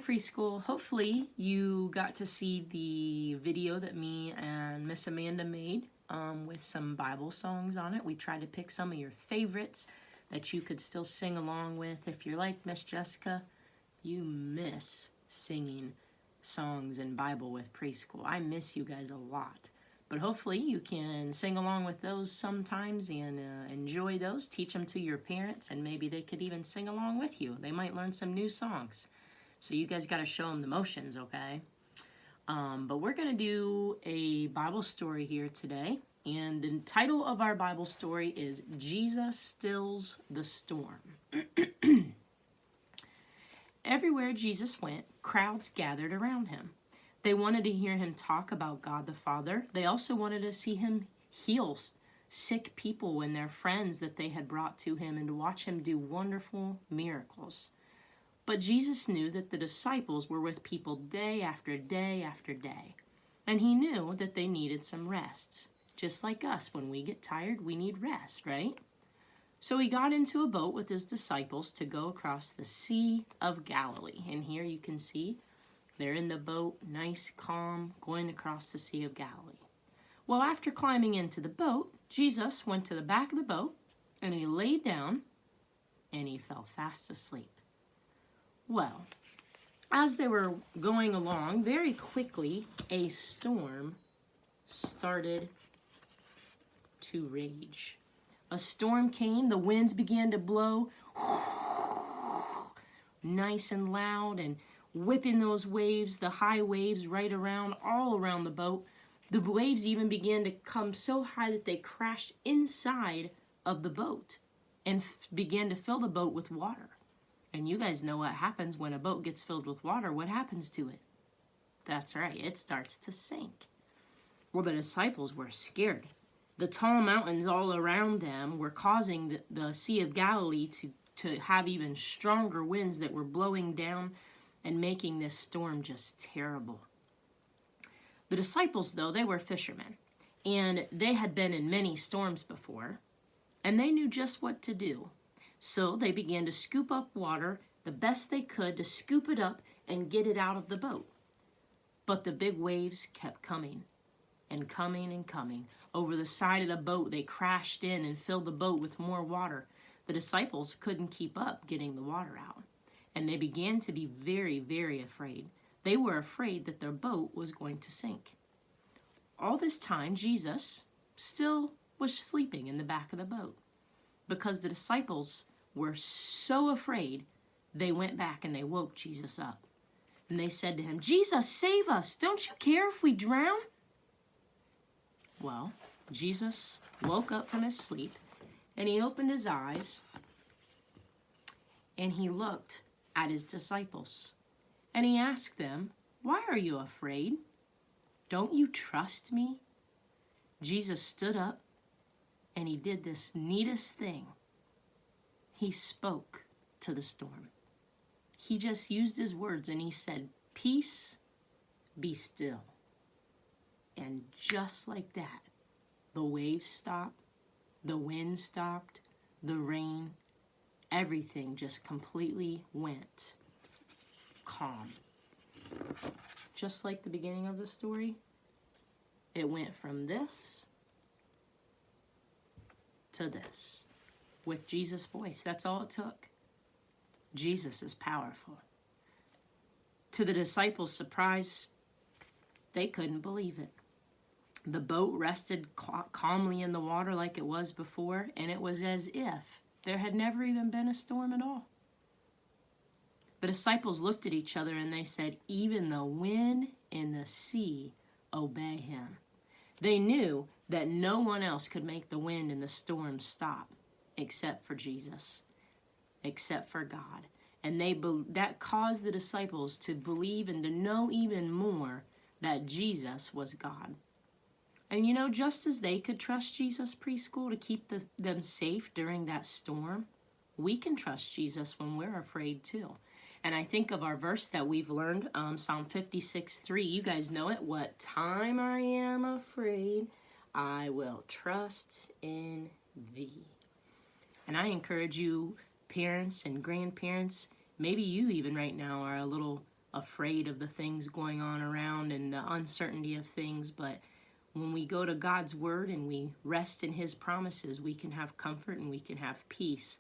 preschool. Hopefully you got to see the video that me and Miss Amanda made with some Bible songs on it. We tried to pick some of your favorites that you could still sing along with. If you're like Miss Jessica, you miss singing songs and Bible with preschool. I miss you guys a lot. But hopefully you can sing along with those sometimes and enjoy those. Teach them to your parents, and maybe they could even sing along with you. They might learn some new songs. So you guys got to show them the motions, okay? But we're going to do a Bible story here today. And the title of our Bible story is Jesus Stills the Storm. Everywhere Jesus went, crowds gathered around him. They wanted to hear him talk about God the Father. They also wanted to see him heal sick people and their friends that they had brought to him, and to watch him do wonderful miracles. But Jesus knew that the disciples were with people day after day after day, and he knew that they needed some rests. Just like us, when we get tired, we need rest, right? So he got into a boat with his disciples to go across the Sea of Galilee. And here you can see they're in the boat, nice, calm, going across the Sea of Galilee. Well, after climbing into the boat, Jesus went to the back of the boat, and he laid down, and he fell fast asleep. Well, as they were going along, very quickly, a storm started to rage. A storm came, the winds began to blow, nice and loud, and whipping those waves, the high waves right around, all around the boat. The waves even began to come so high that they crashed inside of the boat and began to fill the boat with water. And you guys know what happens when a boat gets filled with water. What happens to it? That's right, it starts to sink. Well, the disciples were scared. The tall mountains all around them were causing the Sea of Galilee to have even stronger winds that were blowing down and making this storm just terrible. The disciples, though, they were fishermen, and they had been in many storms before, and they knew just what to do. So they began to scoop up water the best they could to scoop it up and get it out of the boat. But the big waves kept coming and coming and coming. Over the side of the boat, they crashed in and filled the boat with more water. The disciples couldn't keep up getting the water out, and they began to be very, very afraid. They were afraid that their boat was going to sink. All this time, Jesus still was sleeping in the back of the boat, because the disciples were so afraid, they went back and they woke Jesus up. And they said to him, "Jesus, save us! Don't you care if we drown?" Well, Jesus woke up from his sleep, and he opened his eyes, and he looked at his disciples, and he asked them, "Why are you afraid? Don't you trust me?" Jesus stood up, and he did this neatest thing. He spoke to the storm. He just used his words, and he said, "Peace, be still." And just like that, the waves stopped, the wind stopped, the rain, everything just completely went calm. Just like the beginning of the story, it went from this to this with Jesus' voice. That's all it took. Jesus is powerful. To the disciples' surprise, they couldn't believe it. The boat rested calmly in the water like it was before, and it was as if there had never even been a storm at all. The disciples looked at each other and they said, "Even the wind and the sea obey him." They knew that no one else could make the wind and the storm stop except for Jesus, except for God. And that caused the disciples to believe and to know even more that Jesus was God. And you know, just as they could trust Jesus preschool to keep them safe during that storm, we can trust Jesus when we're afraid too. And I think of our verse that we've learned, Psalm 56:3. You guys know it. "What time I am afraid, I will trust in thee." And I encourage you, parents and grandparents, maybe you even right now are a little afraid of the things going on around and the uncertainty of things. But when we go to God's word and we rest in his promises, we can have comfort and we can have peace.